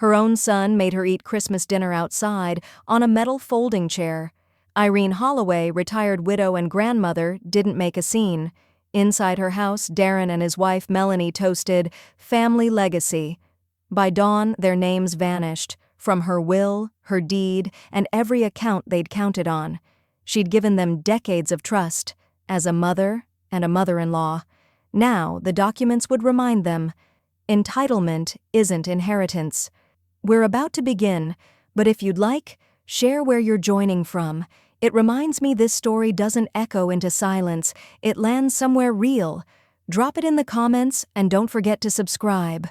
Her own son made her eat Christmas dinner outside on a metal folding chair. Irene Holloway, retired widow and grandmother, didn't make a scene. Inside her house, Darren and his wife Melanie toasted family legacy. By dawn, their names vanished, from her will, her deed, and every account they'd counted on. She'd given them decades of trust, as a mother and a mother-in-law. Now, the documents would remind them, entitlement isn't inheritance. We're about to begin, but if you'd like, share where you're joining from. It reminds me this story doesn't echo into silence, it lands somewhere real. Drop it in the comments and don't forget to subscribe.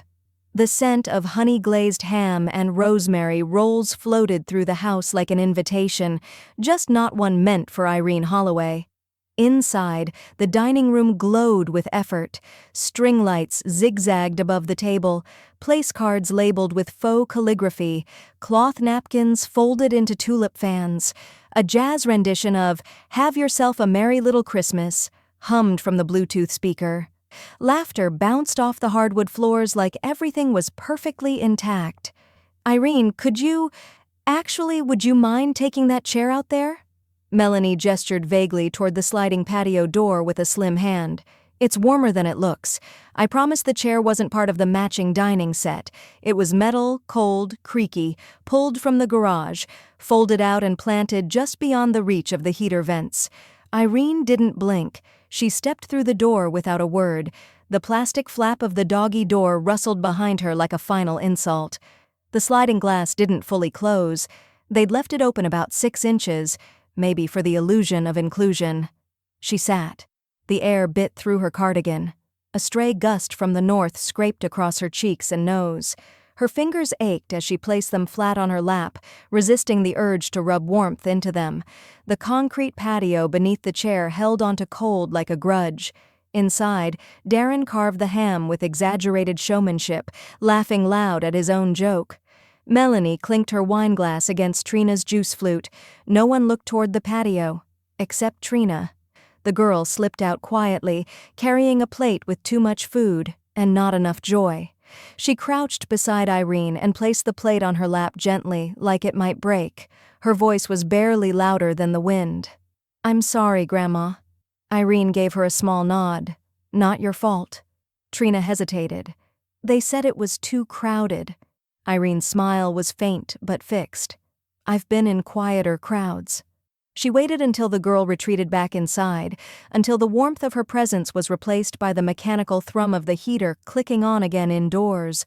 The scent of honey-glazed ham and rosemary rolls floated through the house like an invitation, just not one meant for Irene Holloway. Inside, the dining room glowed with effort. String lights zigzagged above the table, place cards labeled with faux calligraphy, cloth napkins folded into tulip fans. A jazz rendition of "Have Yourself a Merry Little Christmas" hummed from the Bluetooth speaker. Laughter bounced off the hardwood floors like everything was perfectly intact. "Irene, would you mind taking that chair out there?" Melanie gestured vaguely toward the sliding patio door with a slim hand. "It's warmer than it looks. I promise the chair wasn't part of the matching dining set. It was metal, cold, creaky, pulled from the garage, folded out and planted just beyond the reach of the heater vents." Irene didn't blink. She stepped through the door without a word. The plastic flap of the doggy door rustled behind her like a final insult. The sliding glass didn't fully close. They'd left it open about 6 inches, maybe for the illusion of inclusion. She sat. The air bit through her cardigan. A stray gust from the north scraped across her cheeks and nose. Her fingers ached as she placed them flat on her lap, resisting the urge to rub warmth into them. The concrete patio beneath the chair held onto cold like a grudge. Inside, Darren carved the ham with exaggerated showmanship, laughing loud at his own joke. Melanie clinked her wineglass against Trina's juice flute. No one looked toward the patio, except Trina. The girl slipped out quietly, carrying a plate with too much food and not enough joy. She crouched beside Irene and placed the plate on her lap gently, like it might break. Her voice was barely louder than the wind. "I'm sorry, Grandma." Irene gave her a small nod. "Not your fault." Trina hesitated. "They said it was too crowded." Irene's smile was faint but fixed. "I've been in quieter crowds." She waited until the girl retreated back inside, until the warmth of her presence was replaced by the mechanical thrum of the heater clicking on again indoors.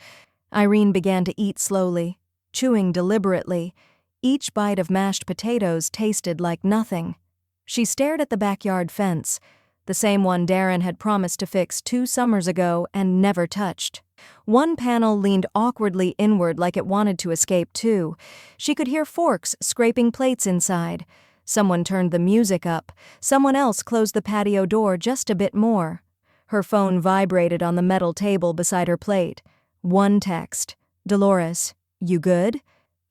Irene began to eat slowly, chewing deliberately. Each bite of mashed potatoes tasted like nothing. She stared at the backyard fence, the same one Darren had promised to fix 2 summers ago and never touched. One panel leaned awkwardly inward like it wanted to escape too. She could hear forks scraping plates inside. Someone turned the music up. Someone else closed the patio door just a bit more. Her phone vibrated on the metal table beside her plate. One text. "Dolores, you good?"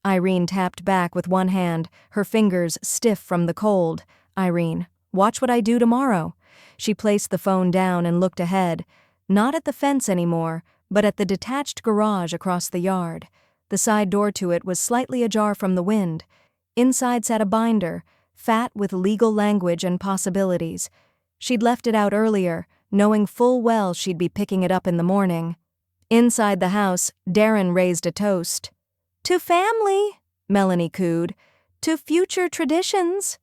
Irene tapped back with one hand, her fingers stiff from the cold. "Irene, watch what I do tomorrow." She placed the phone down and looked ahead. Not at the fence anymore, but at the detached garage across the yard. The side door to it was slightly ajar from the wind. Inside sat a binder, fat with legal language and possibilities. She'd left it out earlier, knowing full well she'd be picking it up in the morning. Inside the house, Darren raised a toast. "To family," Melanie cooed. "To future traditions."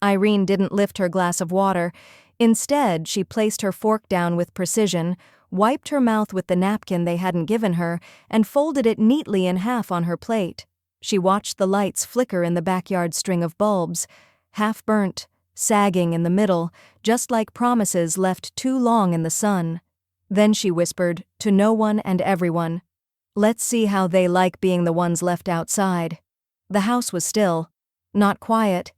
Irene didn't lift her glass of water. Instead, she placed her fork down with precision, wiped her mouth with the napkin they hadn't given her, and folded it neatly in half on her plate. She watched the lights flicker in the backyard string of bulbs, half-burnt, sagging in the middle, just like promises left too long in the sun. Then she whispered, to no one and everyone, "Let's see how they like being the ones left outside." The house was still. Not quiet.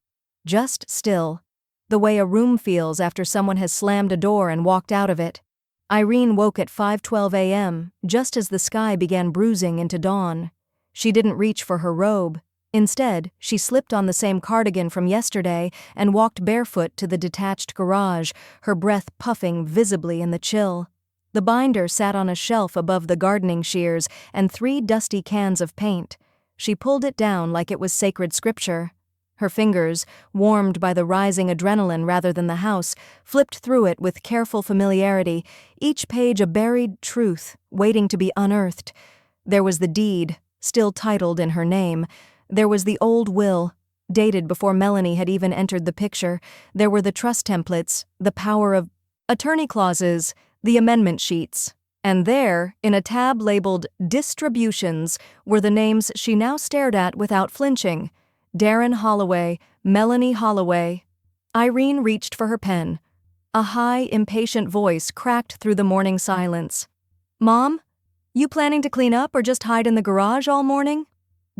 Just still. The way a room feels after someone has slammed a door and walked out of it. Irene woke at 5:12 a.m., just as the sky began bruising into dawn. She didn't reach for her robe. Instead, she slipped on the same cardigan from yesterday and walked barefoot to the detached garage, her breath puffing visibly in the chill. The binder sat on a shelf above the gardening shears and 3 dusty cans of paint. She pulled it down like it was sacred scripture. Her fingers, warmed by the rising adrenaline rather than the house, flipped through it with careful familiarity, each page a buried truth waiting to be unearthed. There was the deed, still titled in her name. There was the old will, dated before Melanie had even entered the picture. There were the trust templates, the power of attorney clauses, the amendment sheets. And there, in a tab labeled Distributions, were the names she now stared at without flinching. Darren Holloway, Melanie Holloway. Irene reached for her pen. A high, impatient voice cracked through the morning silence. "Mom? You planning to clean up or just hide in the garage all morning?"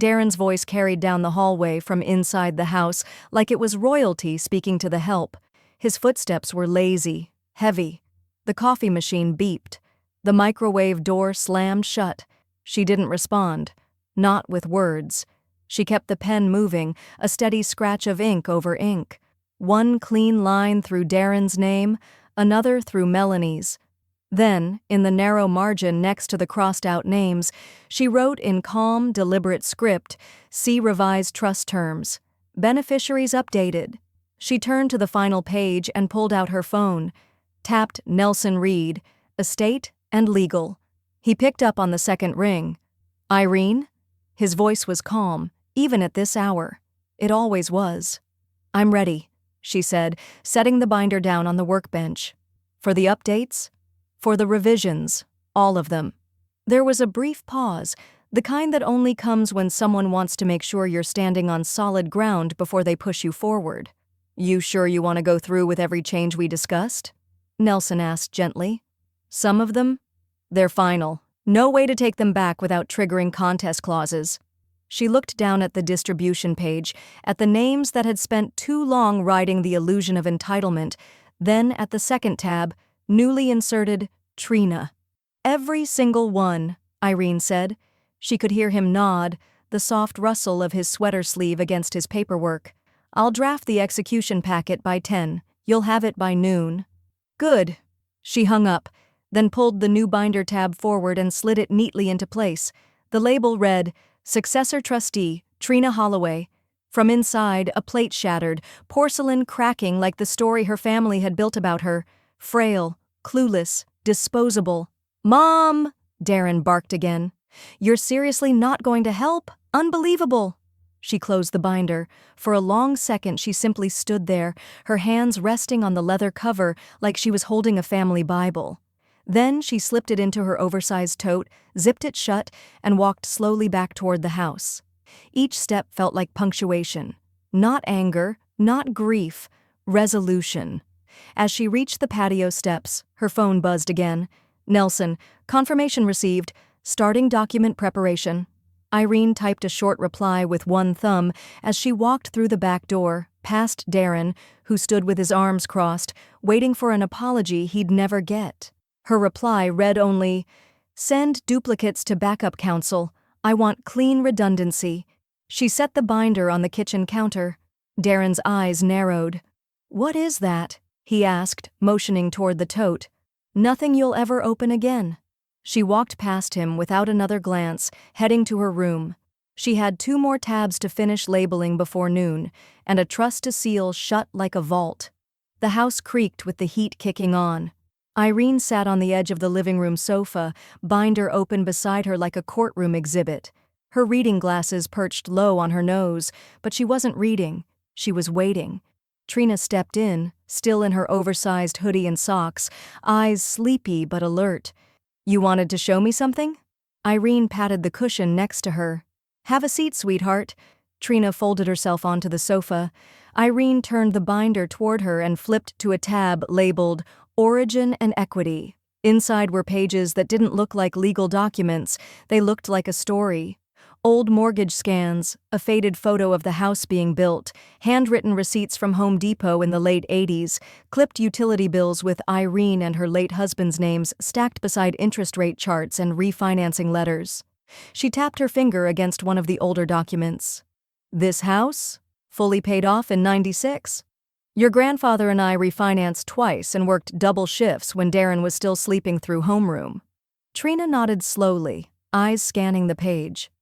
Darren's voice carried down the hallway from inside the house like it was royalty speaking to the help. His footsteps were lazy, heavy. The coffee machine beeped. The microwave door slammed shut. She didn't respond. Not with words. She kept the pen moving, a steady scratch of ink over ink. One clean line through Darren's name, another through Melanie's. Then, in the narrow margin next to the crossed-out names, she wrote in calm, deliberate script, "See revised trust terms. Beneficiaries updated." She turned to the final page and pulled out her phone. Tapped Nelson Reed, estate and legal. He picked up on the second ring. "Irene?" His voice was calm, even at this hour. It always was. "I'm ready," she said, setting the binder down on the workbench. "For the updates?" "For the revisions. All of them." There was a brief pause, the kind that only comes when someone wants to make sure you're standing on solid ground before they push you forward. "You sure you want to go through with every change we discussed?" Nelson asked gently. "Some of them? They're final. No way to take them back without triggering contest clauses." She looked down at the distribution page, at the names that had spent too long riding the illusion of entitlement, then at the second tab, newly inserted Trina. "Every single one," Irene said. She could hear him nod, the soft rustle of his sweater sleeve against his paperwork. "I'll draft the execution packet by 10. You'll have it by noon." "Good." She hung up, then pulled the new binder tab forward and slid it neatly into place. The label read, "Successor Trustee, Trina Holloway." From inside, a plate shattered, porcelain cracking like the story her family had built about her. Frail, clueless, disposable. "Mom!" Darren barked again. "You're seriously not going to help? Unbelievable!" She closed the binder. For a long second she simply stood there, her hands resting on the leather cover like she was holding a family Bible. Then she slipped it into her oversized tote, zipped it shut, and walked slowly back toward the house. Each step felt like punctuation. Not anger, not grief, resolution. As she reached the patio steps, her phone buzzed again. "Nelson, confirmation received. Starting document preparation." Irene typed a short reply with one thumb as she walked through the back door, past Darren, who stood with his arms crossed, waiting for an apology he'd never get. Her reply read only, "Send duplicates to backup counsel. I want clean redundancy." She set the binder on the kitchen counter. Darren's eyes narrowed. "What is that?" he asked, motioning toward the tote. "Nothing you'll ever open again." She walked past him without another glance, heading to her room. She had 2 more tabs to finish labeling before noon, and a trust to seal shut like a vault. The house creaked with the heat kicking on. Irene sat on the edge of the living room sofa, binder open beside her like a courtroom exhibit. Her reading glasses perched low on her nose, but she wasn't reading. She was waiting. Trina stepped in, still in her oversized hoodie and socks, eyes sleepy but alert. "You wanted to show me something?" Irene patted the cushion next to her. "Have a seat, sweetheart." Trina folded herself onto the sofa. Irene turned the binder toward her and flipped to a tab labeled Origin and Equity. Inside were pages that didn't look like legal documents, they looked like a story. Old mortgage scans, a faded photo of the house being built, handwritten receipts from Home Depot in the late 80s, clipped utility bills with Irene and her late husband's names stacked beside interest rate charts and refinancing letters. She tapped her finger against one of the older documents. "This house? Fully paid off in '96? Your grandfather and I refinanced twice and worked double shifts when Darren was still sleeping through homeroom. Trina nodded slowly, eyes scanning the page.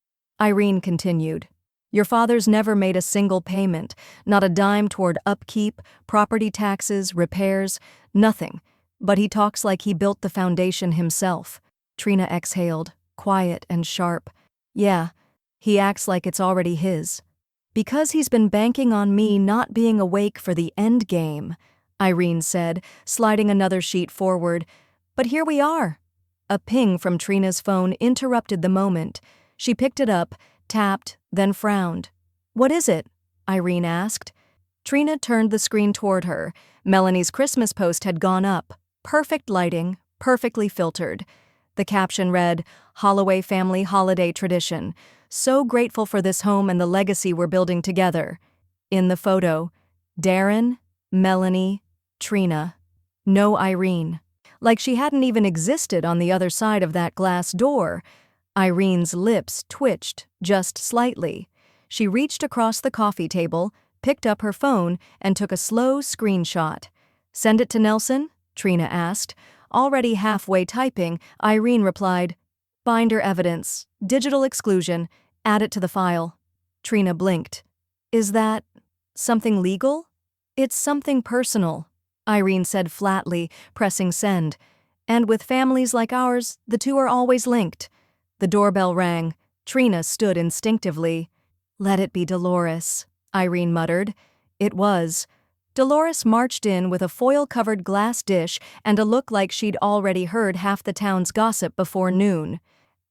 Irene continued. Your father's never made a single payment, not a dime toward upkeep, property taxes, repairs, nothing. But he talks like he built the foundation himself. Trina exhaled, quiet and sharp. Yeah, he acts like it's already his. Because he's been banking on me not being awake for the end game, Irene said, sliding another sheet forward. But here we are. A ping from Trina's phone interrupted the moment. She picked it up, tapped, then frowned. What is it? Irene asked. Trina turned the screen toward her. Melanie's Christmas post had gone up. Perfect lighting, perfectly filtered. The caption read, Holloway Family Holiday Tradition. So grateful for this home and the legacy we're building together. In the photo, Darren, Melanie, Trina. No Irene. Like she hadn't even existed on the other side of that glass door. Irene's lips twitched, just slightly. She reached across the coffee table, picked up her phone, and took a slow screenshot. Send it to Nelson? Trina asked. Already halfway typing, Irene replied, Binder evidence, digital exclusion, add it to the file. Trina blinked. Is that something legal? It's something personal, Irene said flatly, pressing send. And with families like ours, the two are always linked. The doorbell rang. Trina stood instinctively. Let it be Dolores, Irene muttered. It was. Dolores marched in with a foil-covered glass dish and a look like she'd already heard half the town's gossip before noon.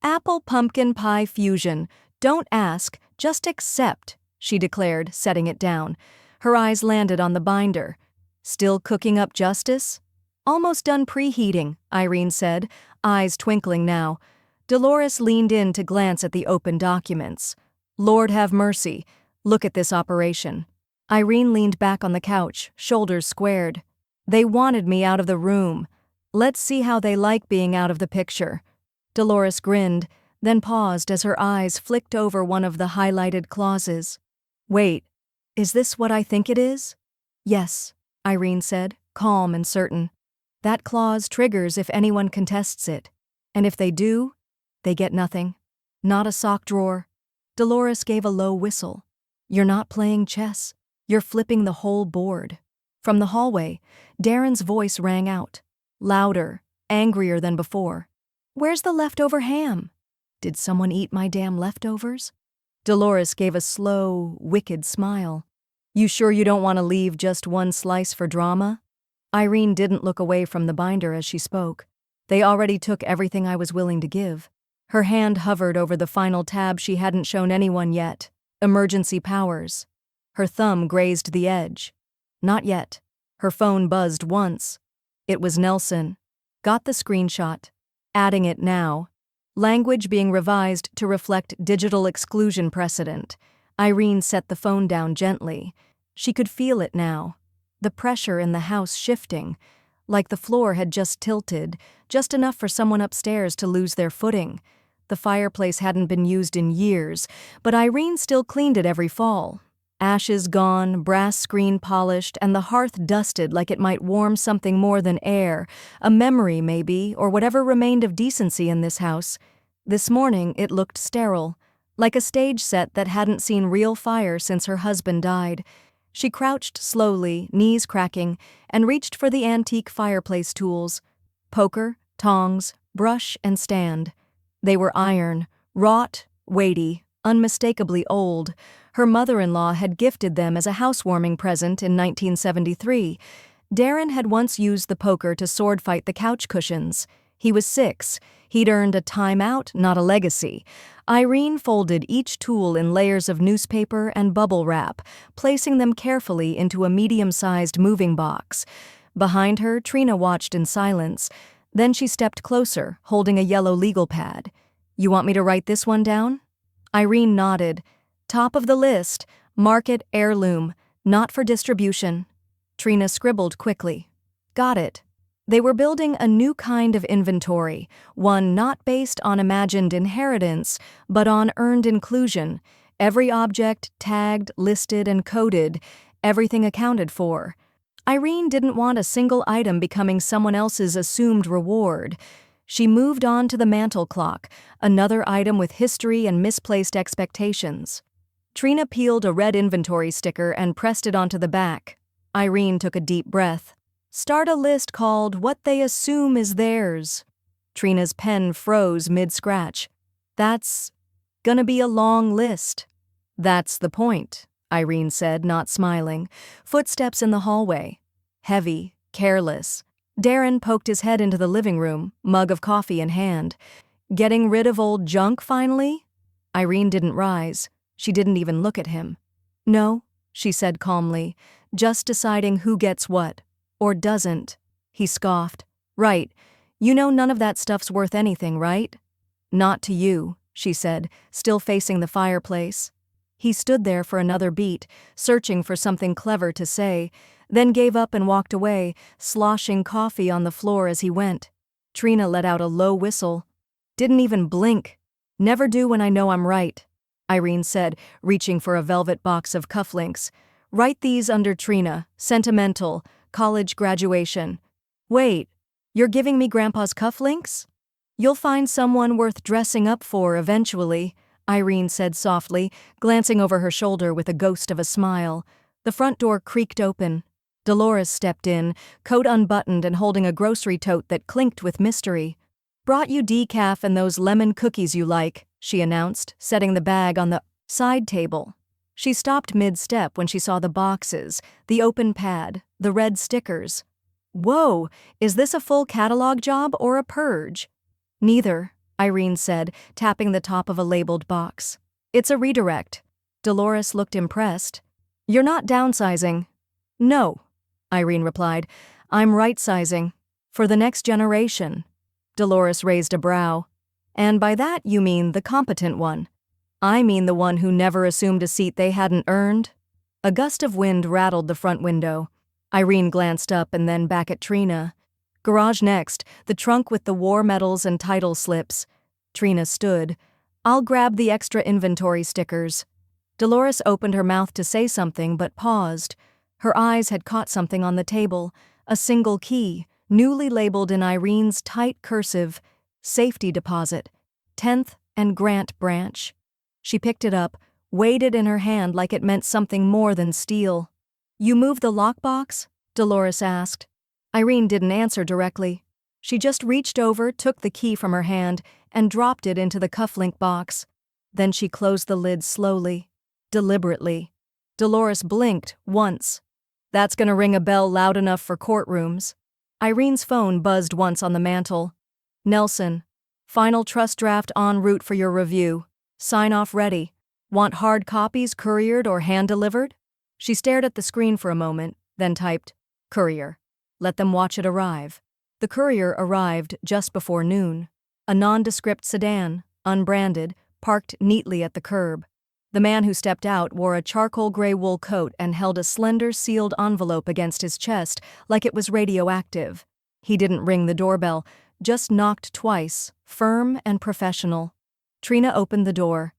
Apple pumpkin pie fusion. Don't ask, just accept, she declared, setting it down. Her eyes landed on the binder. Still cooking up justice? Almost done preheating, Irene said, eyes twinkling now. Dolores leaned in to glance at the open documents. Lord have mercy. Look at this operation. Irene leaned back on the couch, shoulders squared. They wanted me out of the room. Let's see how they like being out of the picture. Dolores grinned, then paused as her eyes flicked over one of the highlighted clauses. Wait, is this what I think it is? Yes, Irene said, calm and certain. That clause triggers if anyone contests it. And if they do, they get nothing. Not a sock drawer. Dolores gave a low whistle. You're not playing chess. You're flipping the whole board. From the hallway, Darren's voice rang out, louder, angrier than before. Where's the leftover ham? Did someone eat my damn leftovers? Dolores gave a slow, wicked smile. You sure you don't want to leave just one slice for drama? Irene didn't look away from the binder as she spoke. They already took everything I was willing to give. Her hand hovered over the final tab she hadn't shown anyone yet. Emergency powers. Her thumb grazed the edge. Not yet. Her phone buzzed once. It was Nelson. Got the screenshot. Adding it now. Language being revised to reflect digital exclusion precedent. Irene set the phone down gently. She could feel it now. The pressure in the house shifting. Like the floor had just tilted, just enough for someone upstairs to lose their footing. The fireplace hadn't been used in years, but Irene still cleaned it every fall. Ashes gone, brass screen polished, and the hearth dusted like it might warm something more than air, a memory maybe, or whatever remained of decency in this house. This morning it looked sterile, like a stage set that hadn't seen real fire since her husband died. She crouched slowly, knees cracking, and reached for the antique fireplace tools. Poker, tongs, brush, and stand. They were iron, wrought, weighty, unmistakably old. Her mother-in-law had gifted them as a housewarming present in 1973. Darren had once used the poker to sword fight the couch cushions. He was 6. He'd earned a timeout, not a legacy. Irene folded each tool in layers of newspaper and bubble wrap, placing them carefully into a medium-sized moving box. Behind her, Trina watched in silence. Then she stepped closer, holding a yellow legal pad. You want me to write this one down? Irene nodded. Top of the list, market heirloom, not for distribution. Trina scribbled quickly. Got it. They were building a new kind of inventory, one not based on imagined inheritance, but on earned inclusion. Every object tagged, listed, and coded, everything accounted for. Irene didn't want a single item becoming someone else's assumed reward. She moved on to the mantel clock, another item with history and misplaced expectations. Trina peeled a red inventory sticker and pressed it onto the back. Irene took a deep breath. Start a list called What They Assume Is Theirs. Trina's pen froze mid-scratch. That's gonna be a long list. That's the point, Irene said, not smiling. Footsteps in the hallway. Heavy, careless. Darren poked his head into the living room, mug of coffee in hand. Getting rid of old junk, finally? Irene didn't rise. She didn't even look at him. No, she said calmly, just deciding who gets what. Or doesn't. He scoffed. Right. You know none of that stuff's worth anything, right? Not to you, she said, still facing the fireplace. He stood there for another beat, searching for something clever to say, then gave up and walked away, sloshing coffee on the floor as he went. Trina let out a low whistle. Didn't even blink. Never do when I know I'm right, Irene said, reaching for a velvet box of cufflinks. Write these under Trina, sentimental, college graduation. Wait, you're giving me Grandpa's cufflinks? You'll find someone worth dressing up for eventually, Irene said softly, glancing over her shoulder with a ghost of a smile. The front door creaked open. Dolores stepped in, coat unbuttoned and holding a grocery tote that clinked with mystery. Brought you decaf and those lemon cookies you like, she announced, setting the bag on the side table. She stopped mid-step when she saw the boxes, the open pad, the red stickers. Whoa, is this a full catalog job or a purge? Neither, Irene said, tapping the top of a labeled box. It's a redirect. Dolores looked impressed. You're not downsizing. No, Irene replied. I'm right-sizing. For the next generation. Dolores raised a brow. And by that you mean the competent one. I mean the one who never assumed a seat they hadn't earned. A gust of wind rattled the front window. Irene glanced up and then back at Trina. Garage next, the trunk with the war medals and title slips. Trina stood. I'll grab the extra inventory stickers. Dolores opened her mouth to say something but paused. Her eyes had caught something on the table, a single key, newly labeled in Irene's tight cursive, safety deposit, 10th and Grant branch. She picked it up, weighed it in her hand like it meant something more than steel. You moved the lockbox? Dolores asked. Irene didn't answer directly. She just reached over, took the key from her hand, and dropped it into the cufflink box. Then she closed the lid slowly, deliberately. Dolores blinked once. That's gonna ring a bell loud enough for courtrooms. Irene's phone buzzed once on the mantel. Nelson, final trust draft en route for your review. Sign-off ready. Want hard copies couriered or hand-delivered? She stared at the screen for a moment, then typed, Courier. Let them watch it arrive. The courier arrived just before noon. A nondescript sedan, unbranded, parked neatly at the curb. The man who stepped out wore a charcoal gray wool coat and held a slender sealed envelope against his chest like it was radioactive. He didn't ring the doorbell, just knocked twice, firm and professional. Trina opened the door.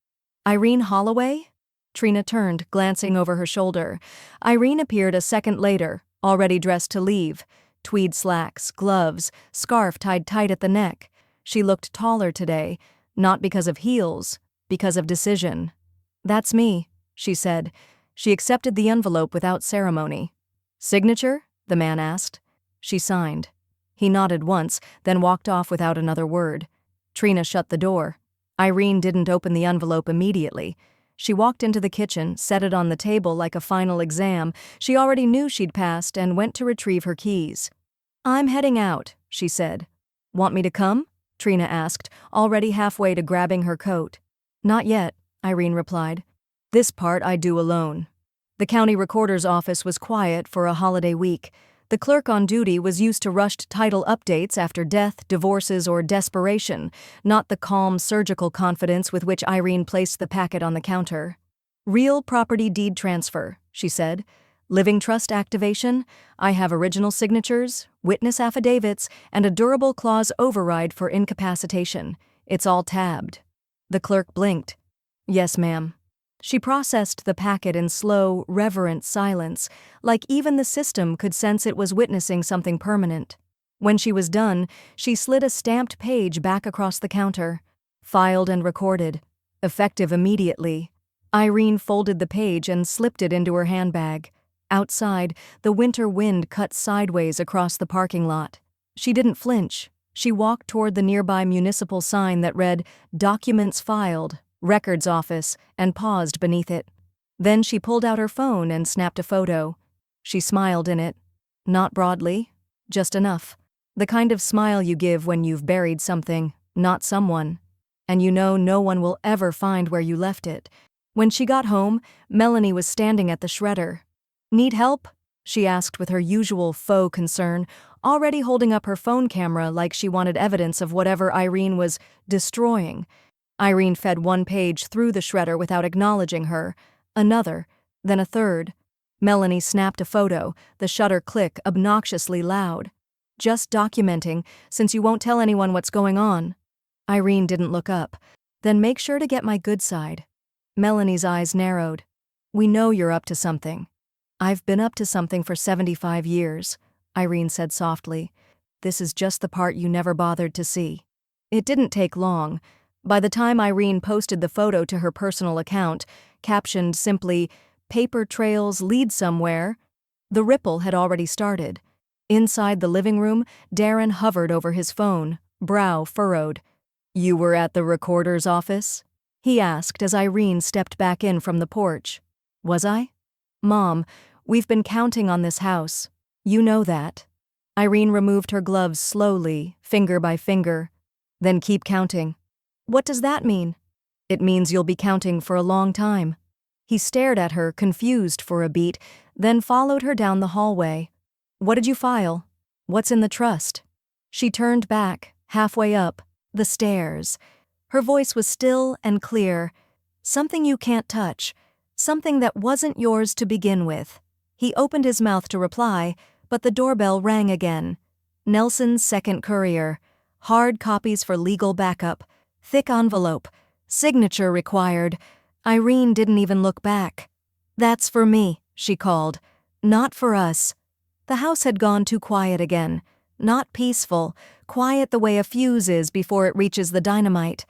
Irene Holloway? Trina turned, glancing over her shoulder. Irene appeared a second later, already dressed to leave. Tweed slacks, gloves, scarf tied tight at the neck. She looked taller today, not because of heels, because of decision. That's me, she said. She accepted the envelope without ceremony. Signature? The man asked. She signed. He nodded once, then walked off without another word. Trina shut the door. Irene didn't open the envelope immediately. She walked into the kitchen, set it on the table like a final exam she already knew she'd passed, and went to retrieve her keys. I'm heading out, she said. Want me to come? Trina asked, already halfway to grabbing her coat. Not yet, Irene replied. This part I do alone. The county recorder's office was quiet for a holiday week. The clerk on duty was used to rushed title updates after death, divorces, or desperation, not the calm, surgical confidence with which Irene placed the packet on the counter. Real property deed transfer, she said. Living trust activation. I have original signatures, witness affidavits, and a durable clause override for incapacitation. It's all tabbed. The clerk blinked. Yes, ma'am. She processed the packet in slow, reverent silence, like even the system could sense it was witnessing something permanent. When she was done, she slid a stamped page back across the counter. Filed and recorded. Effective immediately. Irene folded the page and slipped it into her handbag. Outside, the winter wind cut sideways across the parking lot. She didn't flinch. She walked toward the nearby municipal sign that read, "Documents filed, Records Office," and paused beneath it. Then she pulled out her phone and snapped a photo. She smiled in it. Not broadly, just enough. The kind of smile you give when you've buried something, not someone. And you know no one will ever find where you left it. When she got home, Melanie was standing at the shredder. "Need help?" she asked with her usual faux concern, already holding up her phone camera like she wanted evidence of whatever Irene was destroying. Irene fed one page through the shredder without acknowledging her, another, then a third. Melanie snapped a photo, the shutter click obnoxiously loud. "Just documenting, since you won't tell anyone what's going on." Irene didn't look up. "Then make sure to get my good side." Melanie's eyes narrowed. "We know you're up to something." "I've been up to something for 75 years, Irene said softly. "This is just the part you never bothered to see." It didn't take long. By the time Irene posted the photo to her personal account, captioned simply, "Paper trails lead somewhere," the ripple had already started. Inside the living room, Darren hovered over his phone, brow furrowed. "You were at the recorder's office?" he asked as Irene stepped back in from the porch. "Was I?" "Mom, we've been counting on this house. You know that." Irene removed her gloves slowly, finger by finger. "Then keep counting." "What does that mean?" "It means you'll be counting for a long time." He stared at her, confused for a beat, then followed her down the hallway. "What did you file? What's in the trust?" She turned back, halfway up, the stairs. Her voice was still and clear. "Something you can't touch. Something that wasn't yours to begin with." He opened his mouth to reply, but the doorbell rang again. Nelson's second courier. Hard copies for legal backup. Thick envelope. Signature required. Irene didn't even look back. "That's for me," she called. "Not for us." The house had gone too quiet again. Not peaceful, quiet the way a fuse is before it reaches the dynamite.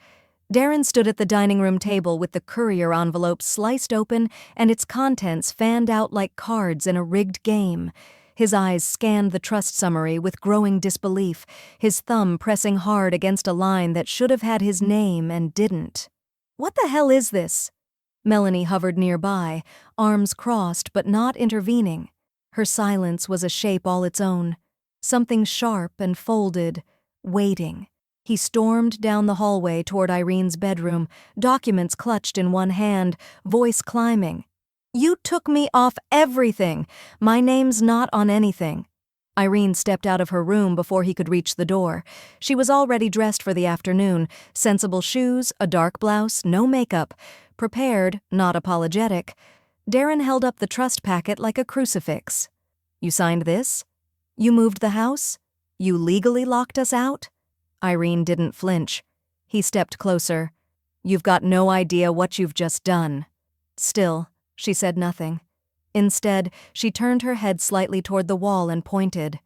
Darren stood at the dining room table with the courier envelope sliced open and its contents fanned out like cards in a rigged game. His eyes scanned the trust summary with growing disbelief, his thumb pressing hard against a line that should have had his name and didn't. "What the hell is this?" Melanie hovered nearby, arms crossed but not intervening. Her silence was a shape all its own. Something sharp and folded, waiting. He stormed down the hallway toward Irene's bedroom, documents clutched in one hand, voice climbing. "You took me off everything. My name's not on anything." Irene stepped out of her room before he could reach the door. She was already dressed for the afternoon, sensible shoes, a dark blouse, no makeup. Prepared, not apologetic. Darren held up the trust packet like a crucifix. "You signed this? You moved the house? You legally locked us out?" Irene didn't flinch. He stepped closer. "You've got no idea what you've just done." Still, she said nothing. Instead, she turned her head slightly toward the wall and pointed.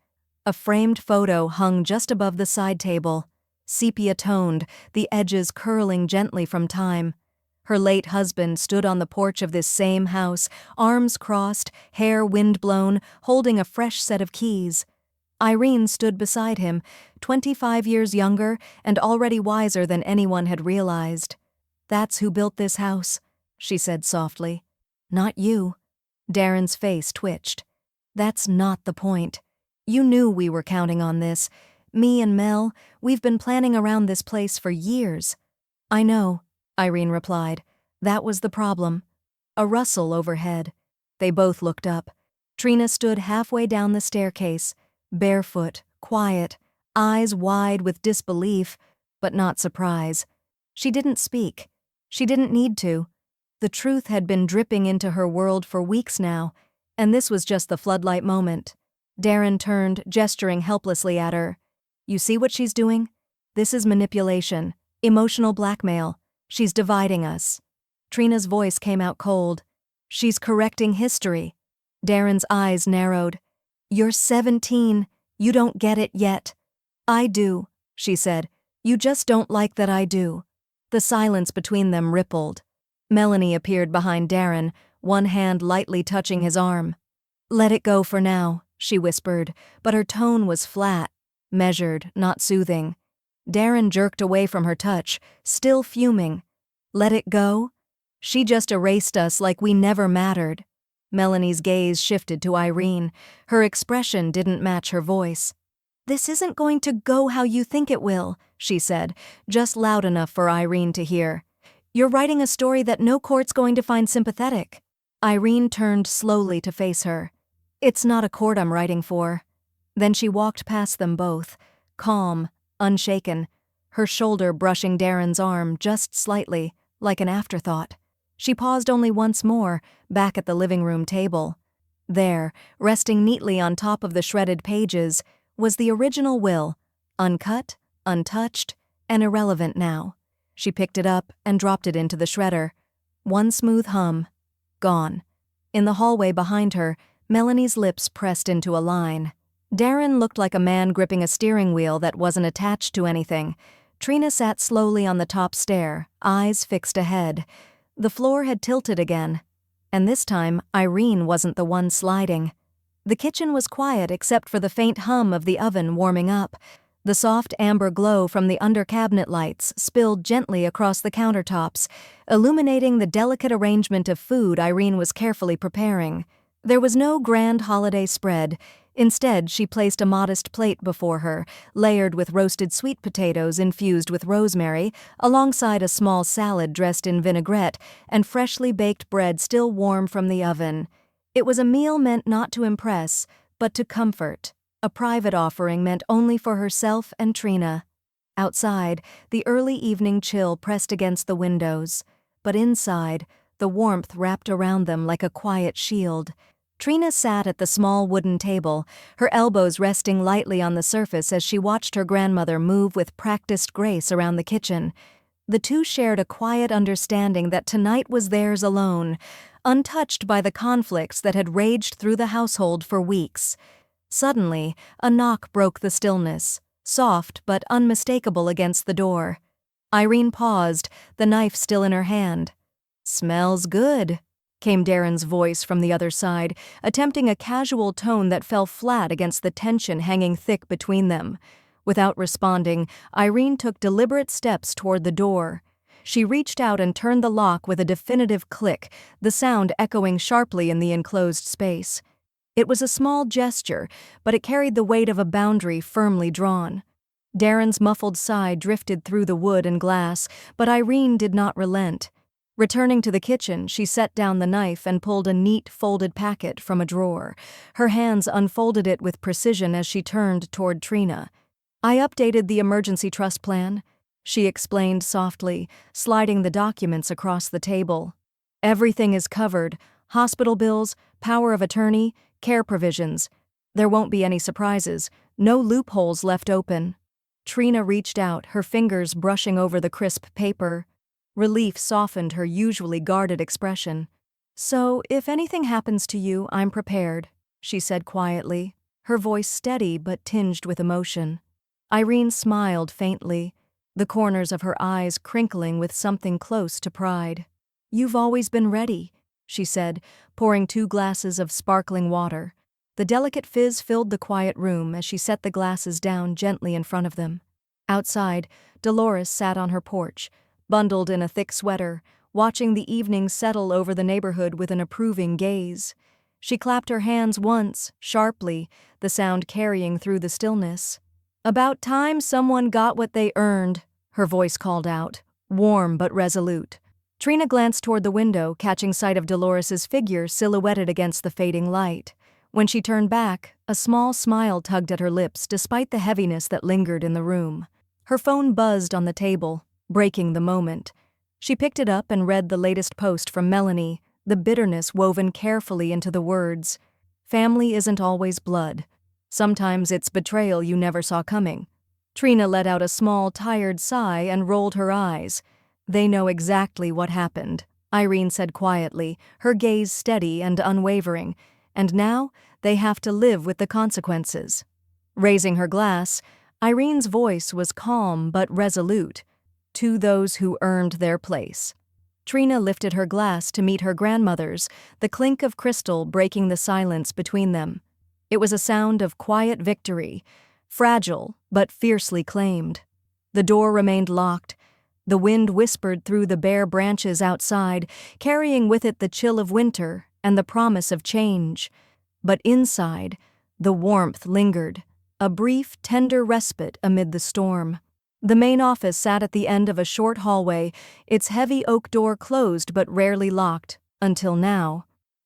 A framed photo hung just above the side table, sepia-toned, the edges curling gently from time. Her late husband stood on the porch of this same house, arms crossed, hair wind-blown, holding a fresh set of keys. Irene stood beside him, 25 years younger and already wiser than anyone had realized. "That's who built this house," she said softly. "Not you." Darren's face twitched. "That's not the point. You knew we were counting on this. Me and Mel, we've been planning around this place for years." "I know," Irene replied. "That was the problem." A rustle overhead. They both looked up. Trina stood halfway down the staircase, barefoot, quiet, eyes wide with disbelief, but not surprise. She didn't speak. She didn't need to. The truth had been dripping into her world for weeks now, and this was just the floodlight moment. Darren turned, gesturing helplessly at her. "You see what she's doing? This is manipulation, emotional blackmail. She's dividing us." Trina's voice came out cold. She's correcting history. Darren's eyes narrowed. You're 17. You don't get it yet. I do, she said. You just don't like that I do. The silence between them rippled. Melanie appeared behind Darren, one hand lightly touching his arm. Let it go for now, she whispered, but her tone was flat, measured, not soothing. Darren jerked away from her touch, still fuming. Let it go? She just erased us like we never mattered. Melanie's gaze shifted to Irene. Her expression didn't match her voice. This isn't going to go how you think it will, she said, just loud enough for Irene to hear. You're writing a story that no court's going to find sympathetic. Irene turned slowly to face her. It's not a court I'm writing for. Then she walked past them both, calm, unshaken, her shoulder brushing Darren's arm just slightly, like an afterthought. She paused only once more, back at the living room table. There, resting neatly on top of the shredded pages, was the original will, uncut, untouched, and irrelevant now. She picked it up and dropped it into the shredder. One smooth hum. Gone. In the hallway behind her, Melanie's lips pressed into a line. Darren looked like a man gripping a steering wheel that wasn't attached to anything. Trina sat slowly on the top stair, eyes fixed ahead. The floor had tilted again. And this time, Irene wasn't the one sliding. The kitchen was quiet except for the faint hum of the oven warming up. The soft amber glow from the under-cabinet lights spilled gently across the countertops, illuminating the delicate arrangement of food Irene was carefully preparing. There was no grand holiday spread. Instead, she placed a modest plate before her, layered with roasted sweet potatoes infused with rosemary, alongside a small salad dressed in vinaigrette and freshly baked bread still warm from the oven. It was a meal meant not to impress, but to comfort, a private offering meant only for herself and Trina. Outside, the early evening chill pressed against the windows, but inside, the warmth wrapped around them like a quiet shield. Trina sat at the small wooden table, her elbows resting lightly on the surface as she watched her grandmother move with practiced grace around the kitchen. The two shared a quiet understanding that tonight was theirs alone, untouched by the conflicts that had raged through the household for weeks. Suddenly, a knock broke the stillness, soft but unmistakable against the door. Irene paused, the knife still in her hand. "Smells good," came Darren's voice from the other side, attempting a casual tone that fell flat against the tension hanging thick between them. Without responding, Irene took deliberate steps toward the door. She reached out and turned the lock with a definitive click, the sound echoing sharply in the enclosed space. It was a small gesture, but it carried the weight of a boundary firmly drawn. Darren's muffled sigh drifted through the wood and glass, but Irene did not relent. Returning to the kitchen, she set down the knife and pulled a neat, folded packet from a drawer. Her hands unfolded it with precision as she turned toward Trina. "I updated the emergency trust plan," she explained softly, sliding the documents across the table. "Everything is covered: hospital bills, power of attorney, care provisions. There won't be any surprises, no loopholes left open." Trina reached out, her fingers brushing over the crisp paper. Relief softened her usually guarded expression. "So, if anything happens to you, I'm prepared," she said quietly, her voice steady but tinged with emotion. Irene smiled faintly, the corners of her eyes crinkling with something close to pride. "You've always been ready," she said, pouring 2 glasses of sparkling water. The delicate fizz filled the quiet room as she set the glasses down gently in front of them. Outside, Dolores sat on her porch, bundled in a thick sweater, watching the evening settle over the neighborhood with an approving gaze. She clapped her hands once, sharply, the sound carrying through the stillness. "About time someone got what they earned," her voice called out, warm but resolute. Trina glanced toward the window, catching sight of Dolores's figure silhouetted against the fading light. When she turned back, a small smile tugged at her lips despite the heaviness that lingered in the room. Her phone buzzed on the table, breaking the moment. She picked it up and read the latest post from Melanie, the bitterness woven carefully into the words. "Family isn't always blood. Sometimes it's betrayal you never saw coming." Trina let out a small, tired sigh and rolled her eyes. They know exactly what happened. Irene said quietly, her gaze steady and unwavering, and now they have to live with the consequences. Raising her glass, Irene's voice was calm but resolute. To those who earned their place. Trina lifted her glass to meet her grandmother's, the clink of crystal breaking the silence between them. It was a sound of quiet victory, fragile but fiercely claimed. The door remained locked. The wind whispered through the bare branches outside, carrying with it the chill of winter and the promise of change. But inside, the warmth lingered, a brief, tender respite amid the storm. The main office sat at the end of a short hallway, its heavy oak door closed but rarely locked, until now.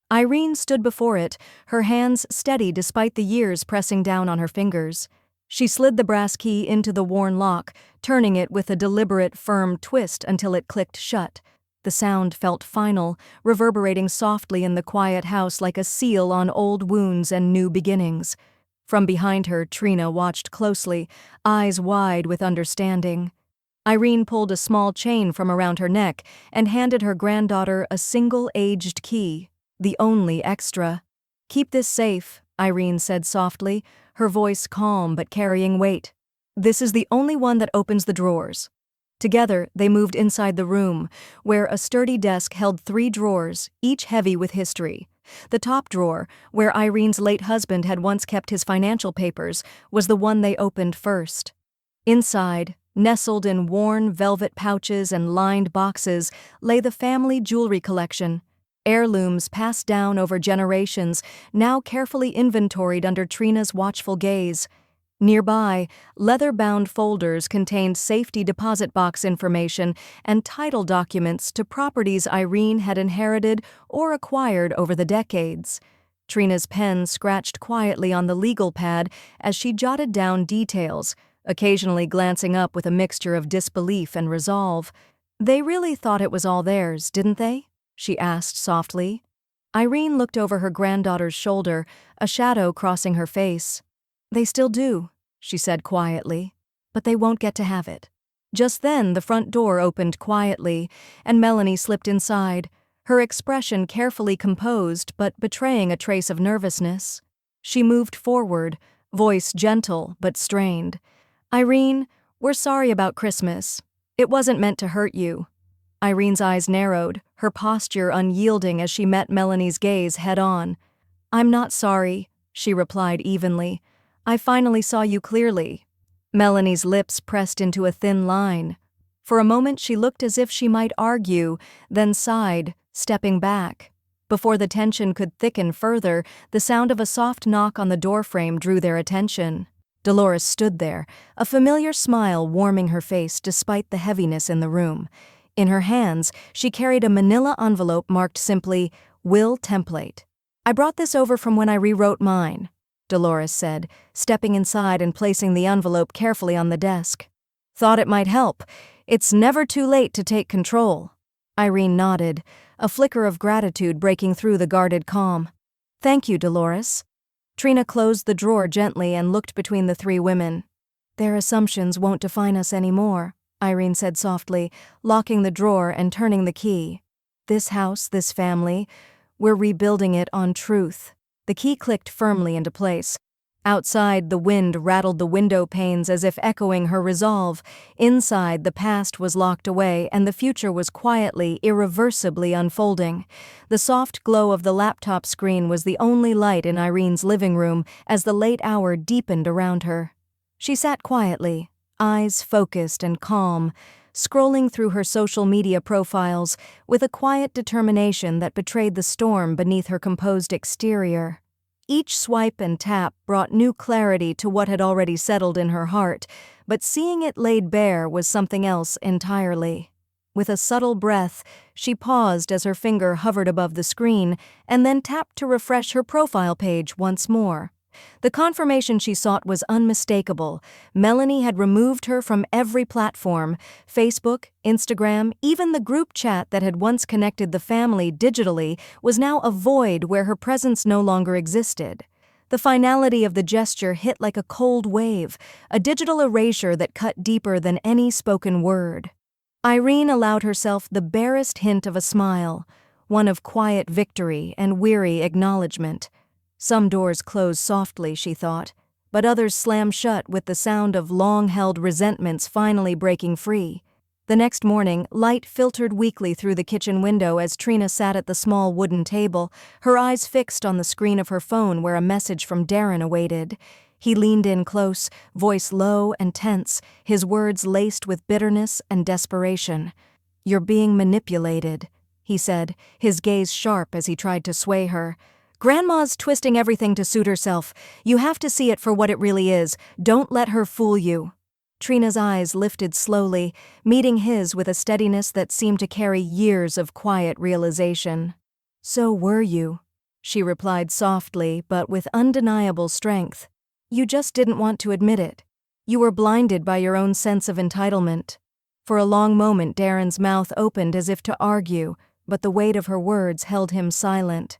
Irene stood before it, her hands steady despite the years pressing down on her fingers. She slid the brass key into the worn lock, turning it with a deliberate, firm twist until it clicked shut. The sound felt final, reverberating softly in the quiet house like a seal on old wounds and new beginnings. From behind her, Trina watched closely, eyes wide with understanding. Irene pulled a small chain from around her neck and handed her granddaughter a single aged key, the only extra. "Keep this safe," Irene said softly, her voice calm but carrying weight. "This is the only one that opens the drawers." Together, they moved inside the room, where a sturdy desk held 3 drawers, each heavy with history. The top drawer, where Irene's late husband had once kept his financial papers, was the one they opened first. Inside, nestled in worn velvet pouches and lined boxes, lay the family jewelry collection, heirlooms passed down over generations, now carefully inventoried under Trina's watchful gaze. Nearby, leather-bound folders contained safety deposit box information and title documents to properties Irene had inherited or acquired over the decades. Trina's pen scratched quietly on the legal pad as she jotted down details, occasionally glancing up with a mixture of disbelief and resolve. "They really thought it was all theirs, didn't they?" she asked softly. Irene looked over her granddaughter's shoulder, a shadow crossing her face. "They still do," she said quietly, "but they won't get to have it." Just then, the front door opened quietly, and Melanie slipped inside, her expression carefully composed but betraying a trace of nervousness. She moved forward, voice gentle but strained. "Irene, we're sorry about Christmas. It wasn't meant to hurt you." Irene's eyes narrowed, her posture unyielding as she met Melanie's gaze head-on. "I'm not sorry," she replied evenly. "I finally saw you clearly." Melanie's lips pressed into a thin line. For a moment she looked as if she might argue, then sighed, stepping back. Before the tension could thicken further, the sound of a soft knock on the doorframe drew their attention. Dolores stood there, a familiar smile warming her face despite the heaviness in the room. In her hands, she carried a manila envelope marked simply, "Will Template." "I brought this over from when I rewrote mine," Dolores said, stepping inside and placing the envelope carefully on the desk. "Thought it might help. It's never too late to take control." Irene nodded, a flicker of gratitude breaking through the guarded calm. "Thank you, Dolores." Trina closed the drawer gently and looked between the 3 women. "Their assumptions won't define us anymore," Irene said softly, locking the drawer and turning the key. "This house, this family, we're rebuilding it on truth." The key clicked firmly into place. Outside, the wind rattled the window panes as if echoing her resolve. Inside, the past was locked away and the future was quietly, irreversibly unfolding. The soft glow of the laptop screen was the only light in Irene's living room as the late hour deepened around her. She sat quietly, eyes focused and calm, scrolling through her social media profiles with a quiet determination that betrayed the storm beneath her composed exterior. Each swipe and tap brought new clarity to what had already settled in her heart, but seeing it laid bare was something else entirely. With a subtle breath, she paused as her finger hovered above the screen and then tapped to refresh her profile page once more. The confirmation she sought was unmistakable. Melanie had removed her from every platform, Facebook, Instagram, even the group chat that had once connected the family digitally was now a void where her presence no longer existed. The finality of the gesture hit like a cold wave, a digital erasure that cut deeper than any spoken word. Irene allowed herself the barest hint of a smile, one of quiet victory and weary acknowledgement. Some doors close softly, she thought, but others slam shut with the sound of long-held resentments finally breaking free. The next morning, light filtered weakly through the kitchen window as Trina sat at the small wooden table, her eyes fixed on the screen of her phone where a message from Darren awaited. He leaned in close, voice low and tense, his words laced with bitterness and desperation. "You're being manipulated," he said, his gaze sharp as he tried to sway her. "Grandma's twisting everything to suit herself. You have to see it for what it really is. Don't let her fool you." Trina's eyes lifted slowly, meeting his with a steadiness that seemed to carry years of quiet realization. "So were you," she replied softly but with undeniable strength. "You just didn't want to admit it. You were blinded by your own sense of entitlement." For a long moment Darren's mouth opened as if to argue, but the weight of her words held him silent.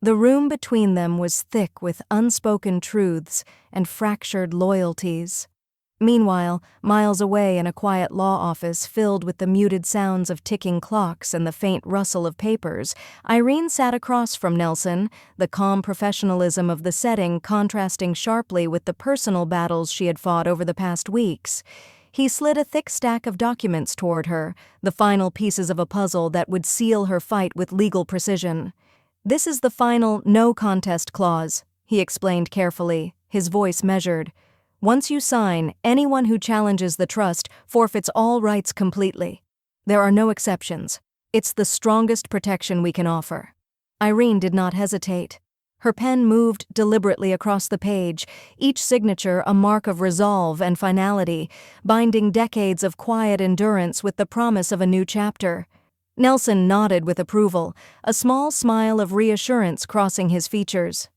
The room between them was thick with unspoken truths and fractured loyalties. Meanwhile, miles away in a quiet law office filled with the muted sounds of ticking clocks and the faint rustle of papers, Irene sat across from Nelson, the calm professionalism of the setting contrasting sharply with the personal battles she had fought over the past weeks. He slid a thick stack of documents toward her, the final pieces of a puzzle that would seal her fight with legal precision. "This is the final no contest clause," he explained carefully, his voice measured. "Once you sign, anyone who challenges the trust forfeits all rights completely. There are no exceptions. It's the strongest protection we can offer." Irene did not hesitate. Her pen moved deliberately across the page, each signature a mark of resolve and finality, binding decades of quiet endurance with the promise of a new chapter. Nelson nodded with approval, a small smile of reassurance crossing his features.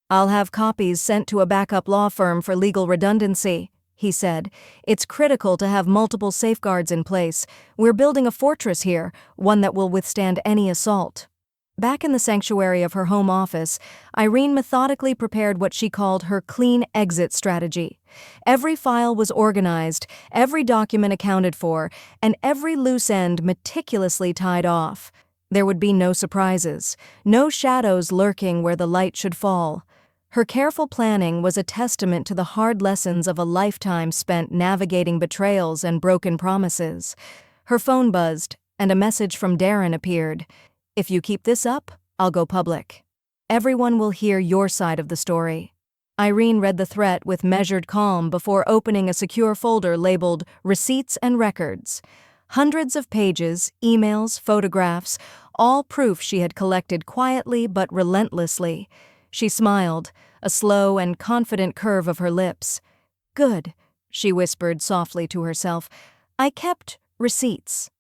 "I'll have copies sent to a backup law firm for legal redundancy," he said. "It's critical to have multiple safeguards in place. We're building a fortress here, one that will withstand any assault." Back in the sanctuary of her home office, Irene methodically prepared what she called her clean exit strategy. Every file was organized, every document accounted for, and every loose end meticulously tied off. There would be no surprises, no shadows lurking where the light should fall. Her careful planning was a testament to the hard lessons of a lifetime spent navigating betrayals and broken promises. Her phone buzzed, and a message from Darren appeared. "If you keep this up, I'll go public. Everyone will hear your side of the story." Irene read the threat with measured calm before opening a secure folder labeled Receipts and Records. Hundreds of pages, emails, photographs, all proof she had collected quietly but relentlessly. She smiled, a slow and confident curve of her lips. "Good," she whispered softly to herself. "I kept receipts."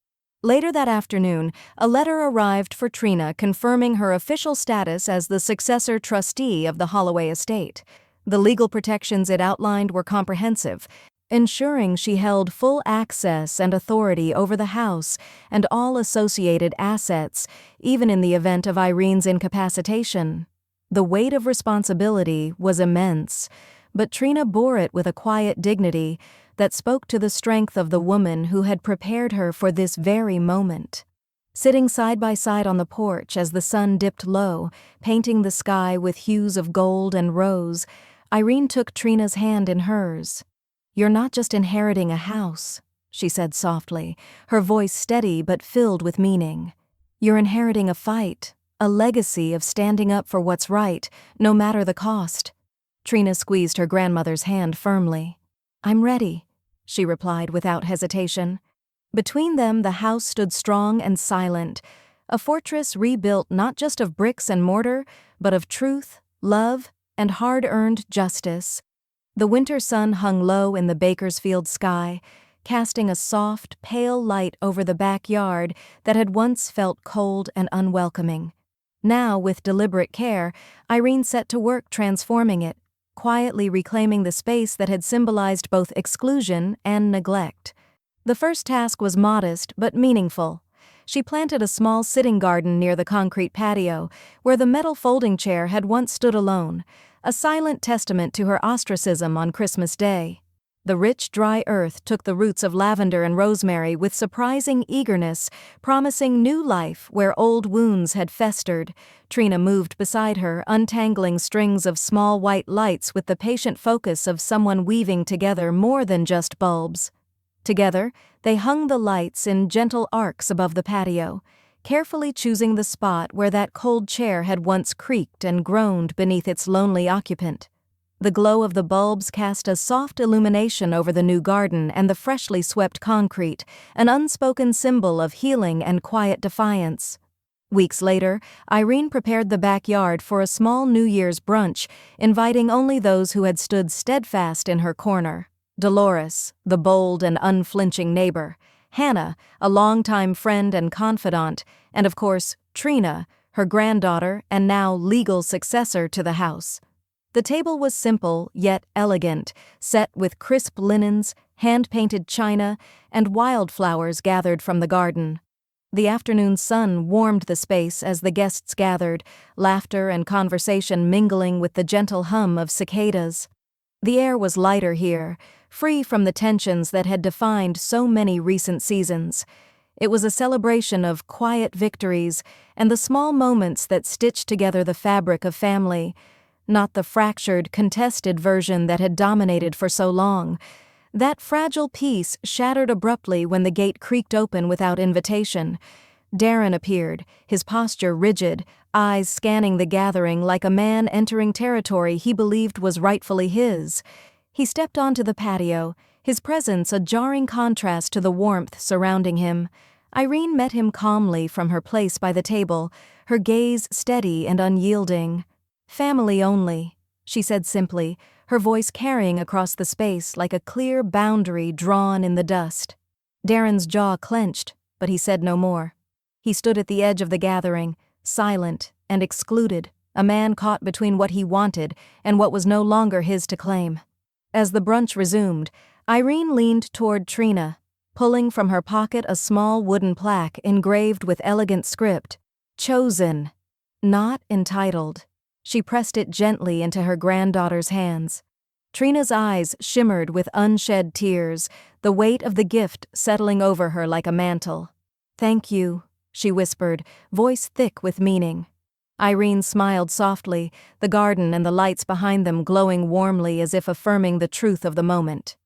Later that afternoon, a letter arrived for Trina confirming her official status as the successor trustee of the Holloway estate. The legal protections it outlined were comprehensive, ensuring she held full access and authority over the house and all associated assets, even in the event of Irene's incapacitation. The weight of responsibility was immense, but Trina bore it with a quiet dignity that spoke to the strength of the woman who had prepared her for this very moment. Sitting side by side on the porch as the sun dipped low, painting the sky with hues of gold and rose, Irene took Trina's hand in hers. "You're not just inheriting a house," she said softly, her voice steady but filled with meaning. "You're inheriting a fight, a legacy of standing up for what's right, no matter the cost." Trina squeezed her grandmother's hand firmly. "I'm ready," she replied without hesitation. Between them, the house stood strong and silent, a fortress rebuilt not just of bricks and mortar, but of truth, love, and hard-earned justice. The winter sun hung low in the Bakersfield sky, casting a soft, pale light over the backyard that had once felt cold and unwelcoming. Now, with deliberate care, Irene set to work transforming it, quietly reclaiming the space that had symbolized both exclusion and neglect. The first task was modest but meaningful. She planted a small sitting garden near the concrete patio, where the metal folding chair had once stood alone, a silent testament to her ostracism on Christmas Day. The rich, dry earth took the roots of lavender and rosemary with surprising eagerness, promising new life where old wounds had festered. Trina moved beside her, untangling strings of small white lights with the patient focus of someone weaving together more than just bulbs. Together, they hung the lights in gentle arcs above the patio, carefully choosing the spot where that cold chair had once creaked and groaned beneath its lonely occupant. The glow of the bulbs cast a soft illumination over the new garden and the freshly swept concrete, an unspoken symbol of healing and quiet defiance. Weeks later, Irene prepared the backyard for a small New Year's brunch, inviting only those who had stood steadfast in her corner. Dolores, the bold and unflinching neighbor; Hannah, a longtime friend and confidant; and of course, Trina, her granddaughter and now legal successor to the house. The table was simple yet elegant, set with crisp linens, hand-painted china, and wildflowers gathered from the garden. The afternoon sun warmed the space as the guests gathered, laughter and conversation mingling with the gentle hum of cicadas. The air was lighter here, free from the tensions that had defined so many recent seasons. It was a celebration of quiet victories and the small moments that stitched together the fabric of family, not the fractured, contested version that had dominated for so long. That fragile piece shattered abruptly when the gate creaked open without invitation. Darren appeared, his posture rigid, eyes scanning the gathering like a man entering territory he believed was rightfully his. He stepped onto the patio, his presence a jarring contrast to the warmth surrounding him. Irene met him calmly from her place by the table, her gaze steady and unyielding. "Family only," she said simply, her voice carrying across the space like a clear boundary drawn in the dust. Darren's jaw clenched, but he said no more. He stood at the edge of the gathering, silent and excluded, a man caught between what he wanted and what was no longer his to claim. As the brunch resumed, Irene leaned toward Trina, pulling from her pocket a small wooden plaque engraved with elegant script, "Chosen, not entitled." She pressed it gently into her granddaughter's hands. Trina's eyes shimmered with unshed tears, the weight of the gift settling over her like a mantle. "Thank you," she whispered, voice thick with meaning. Irene smiled softly, the garden and the lights behind them glowing warmly as if affirming the truth of the moment.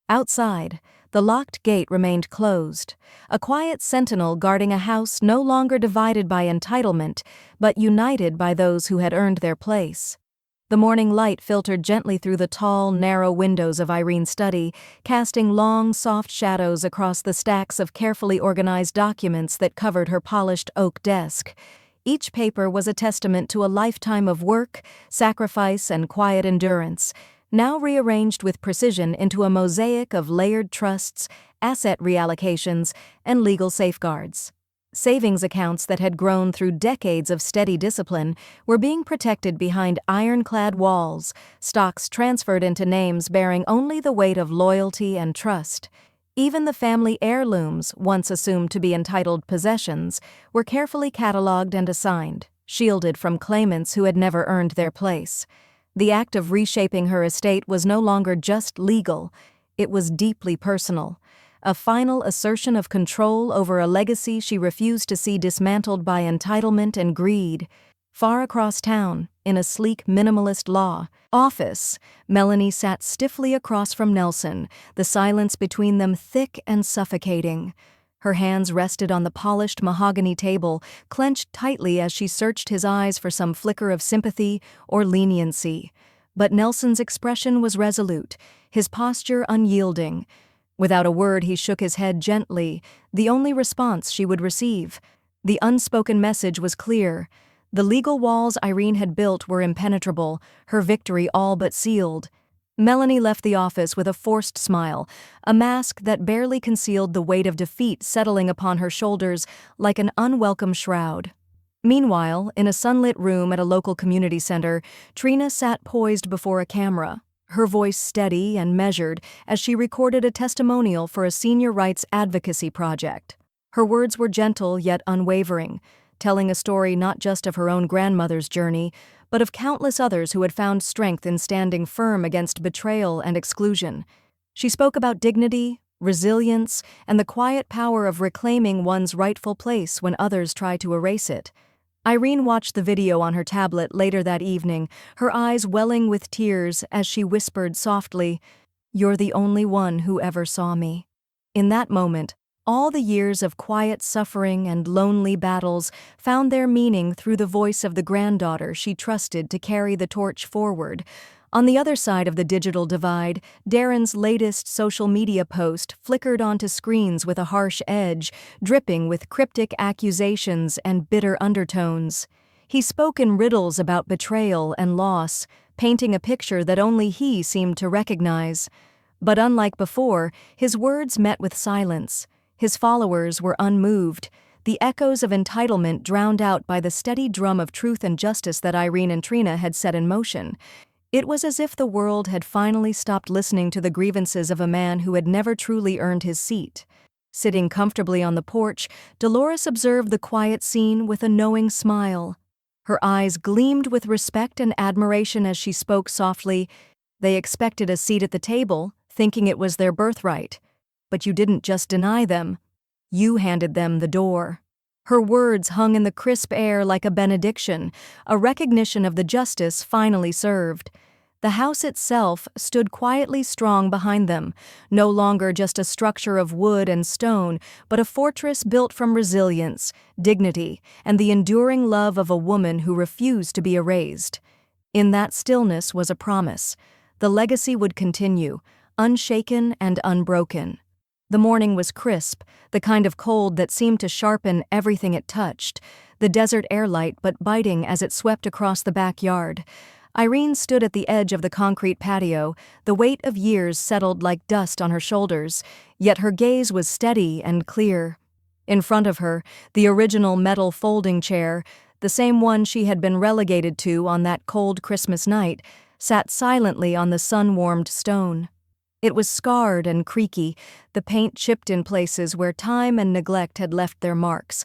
Outside, the locked gate remained closed, a quiet sentinel guarding a house no longer divided by entitlement, but united by those who had earned their place. The morning light filtered gently through the tall, narrow windows of Irene's study, casting long, soft shadows across the stacks of carefully organized documents that covered her polished oak desk. Each paper was a testament to a lifetime of work, sacrifice, and quiet endurance, now rearranged with precision into a mosaic of layered trusts, asset reallocations, and legal safeguards. Savings accounts that had grown through decades of steady discipline were being protected behind ironclad walls, stocks transferred into names bearing only the weight of loyalty and trust. Even the family heirlooms, once assumed to be entitled possessions, were carefully catalogued and assigned, shielded from claimants who had never earned their place. The act of reshaping her estate was no longer just legal, it was deeply personal, a final assertion of control over a legacy she refused to see dismantled by entitlement and greed. Far across town, in a sleek minimalist law office, Melanie sat stiffly across from Nelson, the silence between them thick and suffocating. Her hands rested on the polished mahogany table, clenched tightly as she searched his eyes for some flicker of sympathy or leniency. But Nelson's expression was resolute, his posture unyielding. Without a word, he shook his head gently, the only response she would receive. The unspoken message was clear. The legal walls Irene had built were impenetrable, her victory all but sealed. Melanie left the office with a forced smile, a mask that barely concealed the weight of defeat settling upon her shoulders like an unwelcome shroud. Meanwhile, in a sunlit room at a local community center, Trina sat poised before a camera, her voice steady and measured as she recorded a testimonial for a senior rights advocacy project. Her words were gentle yet unwavering, telling a story not just of her own grandmother's journey, but of countless others who had found strength in standing firm against betrayal and exclusion. She spoke about dignity, resilience, and the quiet power of reclaiming one's rightful place when others try to erase it. Irene watched the video on her tablet later that evening, her eyes welling with tears as she whispered softly, "You're the only one who ever saw me." In that moment, all the years of quiet suffering and lonely battles found their meaning through the voice of the granddaughter she trusted to carry the torch forward. On the other side of the digital divide, Darren's latest social media post flickered onto screens with a harsh edge, dripping with cryptic accusations and bitter undertones. He spoke in riddles about betrayal and loss, painting a picture that only he seemed to recognize. But unlike before, his words met with silence. His followers were unmoved, the echoes of entitlement drowned out by the steady drum of truth and justice that Irene and Trina had set in motion. It was as if the world had finally stopped listening to the grievances of a man who had never truly earned his seat. Sitting comfortably on the porch, Dolores observed the quiet scene with a knowing smile. Her eyes gleamed with respect and admiration as she spoke softly. "They expected a seat at the table, thinking it was their birthright. But you didn't just deny them. You handed them the door." Her words hung in the crisp air like a benediction, a recognition of the justice finally served. The house itself stood quietly strong behind them, no longer just a structure of wood and stone, but a fortress built from resilience, dignity, and the enduring love of a woman who refused to be erased. In that stillness was a promise. The legacy would continue, unshaken and unbroken. The morning was crisp, the kind of cold that seemed to sharpen everything it touched, the desert air light but biting as it swept across the backyard. Irene stood at the edge of the concrete patio, the weight of years settled like dust on her shoulders, yet her gaze was steady and clear. In front of her, the original metal folding chair, the same one she had been relegated to on that cold Christmas night, sat silently on the sun-warmed stone. It was scarred and creaky, the paint chipped in places where time and neglect had left their marks.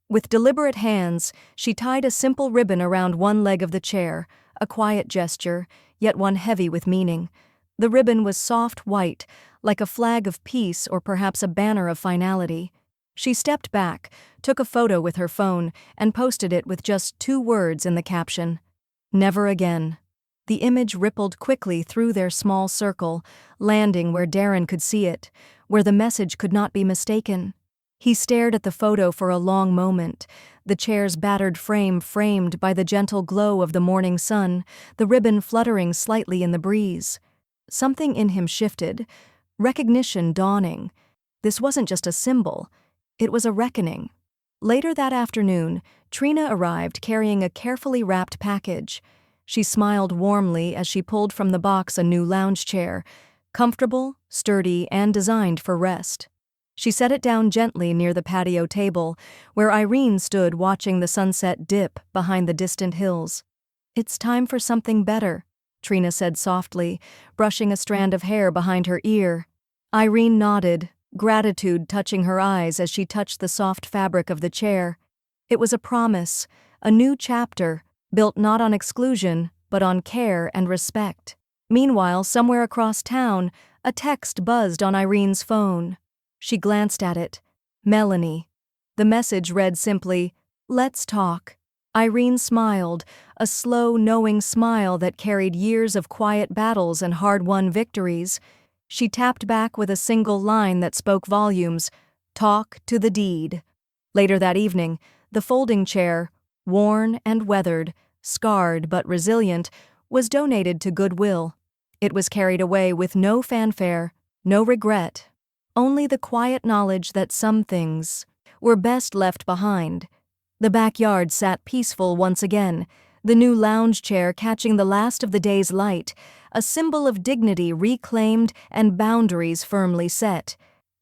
With deliberate hands, she tied a simple ribbon around one leg of the chair, a quiet gesture, yet one heavy with meaning. The ribbon was soft white, like a flag of peace or perhaps a banner of finality. She stepped back, took a photo with her phone, and posted it with just 2 words in the caption: "Never again." The image rippled quickly through their small circle, landing where Darren could see it, where the message could not be mistaken. He stared at the photo for a long moment, the chair's battered frame framed by the gentle glow of the morning sun, the ribbon fluttering slightly in the breeze. Something in him shifted, recognition dawning. This wasn't just a symbol, it was a reckoning. Later that afternoon, Trina arrived carrying a carefully wrapped package. She smiled warmly as she pulled from the box a new lounge chair, comfortable, sturdy, and designed for rest. She set it down gently near the patio table, where Irene stood watching the sunset dip behind the distant hills. "It's time for something better," Trina said softly, brushing a strand of hair behind her ear. Irene nodded, gratitude touching her eyes as she touched the soft fabric of the chair. It was a promise, a new chapter, built not on exclusion, but on care and respect. Meanwhile, somewhere across town, a text buzzed on Irene's phone. She glanced at it. Melanie. The message read simply, "Let's talk." Irene smiled, a slow, knowing smile that carried years of quiet battles and hard-won victories. She tapped back with a single line that spoke volumes, "Talk to the deed." Later that evening, the folding chair, worn and weathered, scarred but resilient, was donated to Goodwill. It was carried away with no fanfare, no regret, only the quiet knowledge that some things were best left behind. The backyard sat peaceful once again, the new lounge chair catching the last of the day's light, a symbol of dignity reclaimed and boundaries firmly set.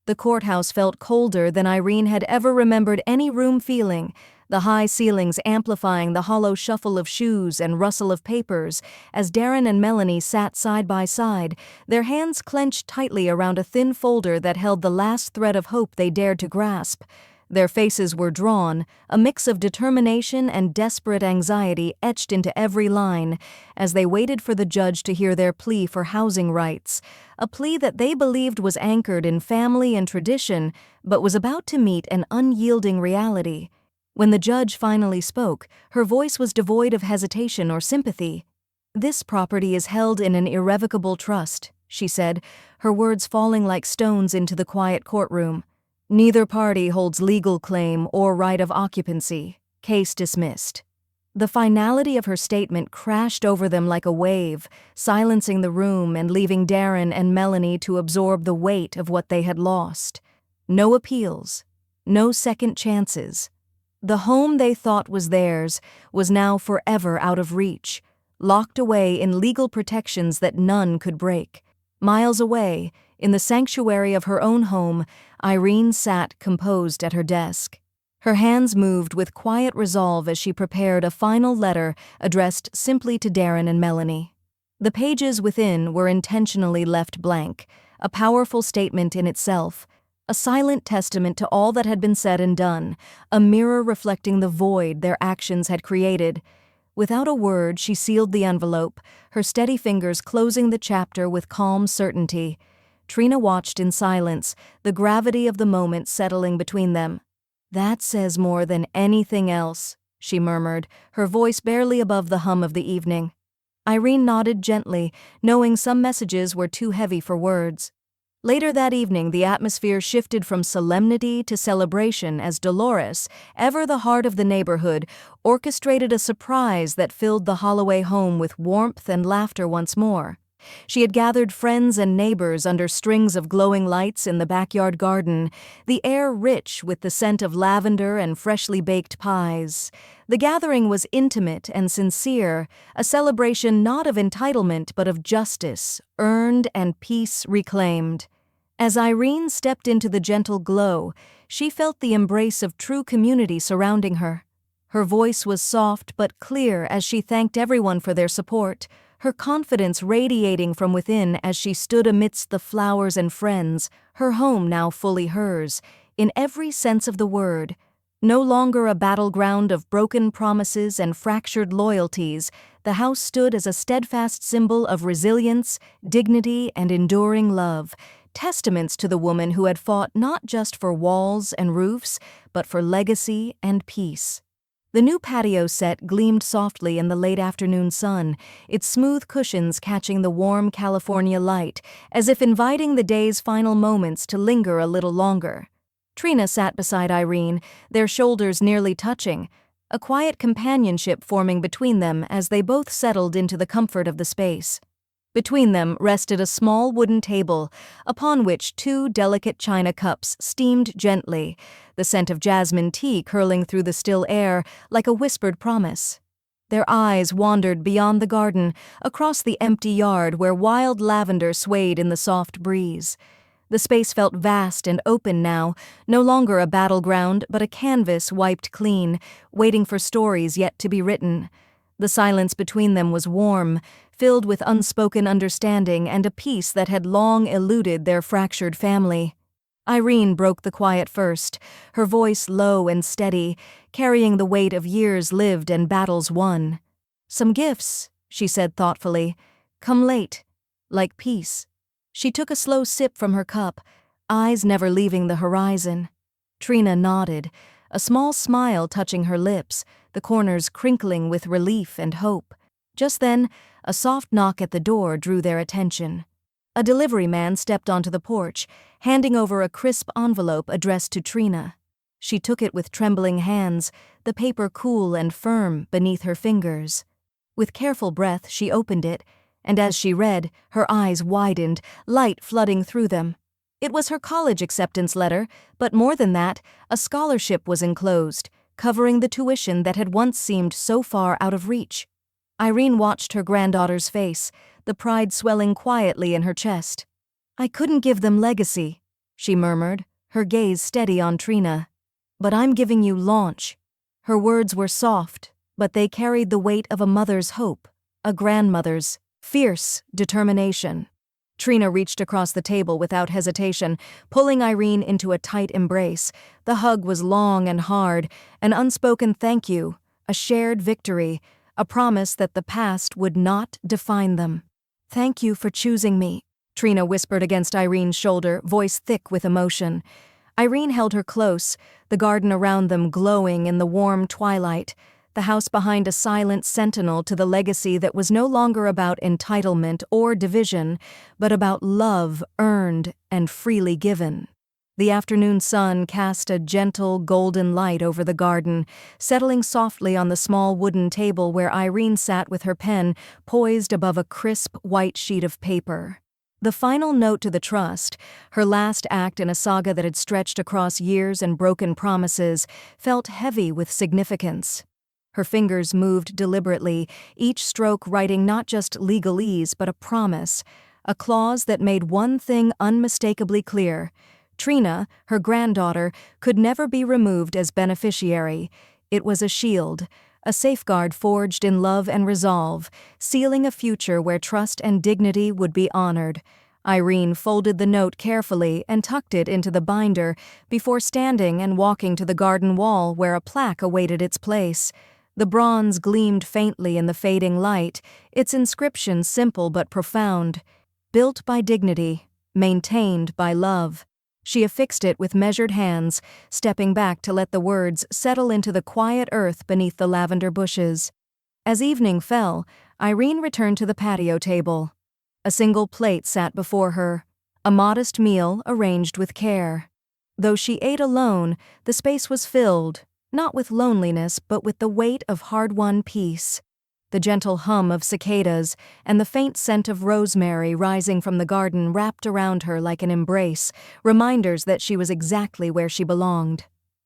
The courthouse felt colder than Irene had ever remembered any room feeling, the high ceilings amplifying the hollow shuffle of shoes and rustle of papers as Darren and Melanie sat side by side, their hands clenched tightly around a thin folder that held the last thread of hope they dared to grasp. Their faces were drawn, a mix of determination and desperate anxiety etched into every line, as they waited for the judge to hear their plea for housing rights, a plea that they believed was anchored in family and tradition, but was about to meet an unyielding reality. When the judge finally spoke, her voice was devoid of hesitation or sympathy. "This property is held in an irrevocable trust," she said, her words falling like stones into the quiet courtroom. "Neither party holds legal claim or right of occupancy. Case dismissed." The finality of her statement crashed over them like a wave, silencing the room and leaving Darren and Melanie to absorb the weight of what they had lost. No appeals, no second chances. The home they thought was theirs was now forever out of reach, locked away in legal protections that none could break. Miles away, in the sanctuary of her own home, Irene sat composed at her desk. Her hands moved with quiet resolve as she prepared a final letter addressed simply to Darren and Melanie. The pages within were intentionally left blank, a powerful statement in itself, a silent testament to all that had been said and done, a mirror reflecting the void their actions had created. Without a word, she sealed the envelope, her steady fingers closing the chapter with calm certainty. Trina watched in silence, the gravity of the moment settling between them. "That says more than anything else," she murmured, her voice barely above the hum of the evening. Irene nodded gently, knowing some messages were too heavy for words. Later that evening, the atmosphere shifted from solemnity to celebration as Dolores, ever the heart of the neighborhood, orchestrated a surprise that filled the Holloway home with warmth and laughter once more. She had gathered friends and neighbors under strings of glowing lights in the backyard garden, the air rich with the scent of lavender and freshly baked pies. The gathering was intimate and sincere, a celebration not of entitlement but of justice, earned and peace reclaimed. As Irene stepped into the gentle glow, she felt the embrace of true community surrounding her. Her voice was soft but clear as she thanked everyone for their support, her confidence radiating from within as she stood amidst the flowers and friends, her home now fully hers, in every sense of the word. No longer a battleground of broken promises and fractured loyalties, the house stood as a steadfast symbol of resilience, dignity, and enduring love, testaments to the woman who had fought not just for walls and roofs, but for legacy and peace. The new patio set gleamed softly in the late afternoon sun, its smooth cushions catching the warm California light, as if inviting the day's final moments to linger a little longer. Trina sat beside Irene, their shoulders nearly touching, a quiet companionship forming between them as they both settled into the comfort of the space. Between them rested a small wooden table, upon which 2 delicate china cups steamed gently, the scent of jasmine tea curling through the still air like a whispered promise. Their eyes wandered beyond the garden, across the empty yard where wild lavender swayed in the soft breeze. The space felt vast and open now, no longer a battleground but a canvas wiped clean, waiting for stories yet to be written. The silence between them was warm, filled with unspoken understanding and a peace that had long eluded their fractured family. Irene broke the quiet first, her voice low and steady, carrying the weight of years lived and battles won. "Some gifts," she said thoughtfully, "come late, like peace." She took a slow sip from her cup, eyes never leaving the horizon. Trina nodded, a small smile touching her lips, the corners crinkling with relief and hope. Just then, a soft knock at the door drew their attention. A delivery man stepped onto the porch, handing over a crisp envelope addressed to Trina. She took it with trembling hands, the paper cool and firm beneath her fingers. With careful breath, she opened it, and as she read, her eyes widened, light flooding through them. It was her college acceptance letter, but more than that, a scholarship was enclosed, covering the tuition that had once seemed so far out of reach. Irene watched her granddaughter's face, the pride swelling quietly in her chest. "I couldn't give them legacy," she murmured, her gaze steady on Trina. "But I'm giving you launch." Her words were soft, but they carried the weight of a mother's hope, a grandmother's fierce determination. Trina reached across the table without hesitation, pulling Irene into a tight embrace. The hug was long and hard, an unspoken thank you, a shared victory, a promise that the past would not define them. "Thank you for choosing me," Trina whispered against Irene's shoulder, voice thick with emotion. Irene held her close, the garden around them glowing in the warm twilight, the house behind a silent sentinel to the legacy that was no longer about entitlement or division, but about love earned and freely given. The afternoon sun cast a gentle golden light over the garden, settling softly on the small wooden table where Irene sat with her pen poised above a crisp white sheet of paper. The final note to the trust, her last act in a saga that had stretched across years and broken promises, felt heavy with significance. Her fingers moved deliberately, each stroke writing not just legalese but a promise, a clause that made one thing unmistakably clear. Trina, her granddaughter, could never be removed as beneficiary. It was a shield, a safeguard forged in love and resolve, sealing a future where trust and dignity would be honored. Irene folded the note carefully and tucked it into the binder before standing and walking to the garden wall where a plaque awaited its place. The bronze gleamed faintly in the fading light, its inscription simple but profound. Built by dignity, maintained by love. She affixed it with measured hands, stepping back to let the words settle into the quiet earth beneath the lavender bushes. As evening fell, Irene returned to the patio table. A single plate sat before her, a modest meal arranged with care. Though she ate alone, the space was filled, not with loneliness but with the weight of hard-won peace. The gentle hum of cicadas and the faint scent of rosemary rising from the garden wrapped around her like an embrace, reminders that she was exactly where she belonged.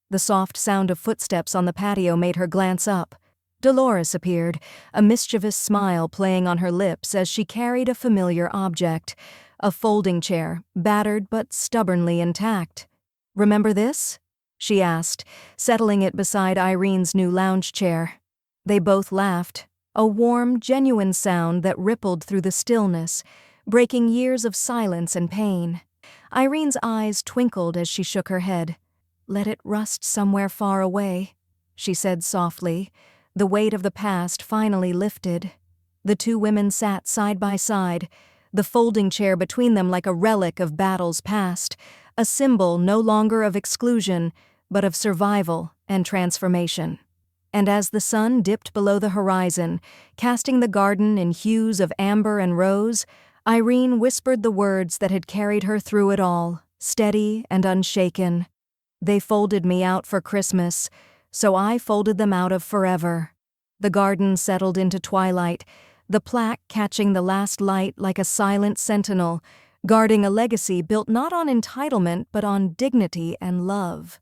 The soft sound of footsteps on the patio made her glance up. Dolores appeared, a mischievous smile playing on her lips as she carried a familiar object, a folding chair, battered but stubbornly intact. "Remember this?" she asked, settling it beside Irene's new lounge chair. They both laughed. A warm, genuine sound that rippled through the stillness, breaking years of silence and pain. Irene's eyes twinkled as she shook her head. "Let it rust somewhere far away," she said softly. The weight of the past finally lifted. The two women sat side by side, the folding chair between them like a relic of battles past, a symbol no longer of exclusion, but of survival and transformation. And as the sun dipped below the horizon, casting the garden in hues of amber and rose, Irene whispered the words that had carried her through it all, steady and unshaken. "They folded me out for Christmas, so I folded them out of forever." The garden settled into twilight, the plaque catching the last light like a silent sentinel, guarding a legacy built not on entitlement but on dignity and love.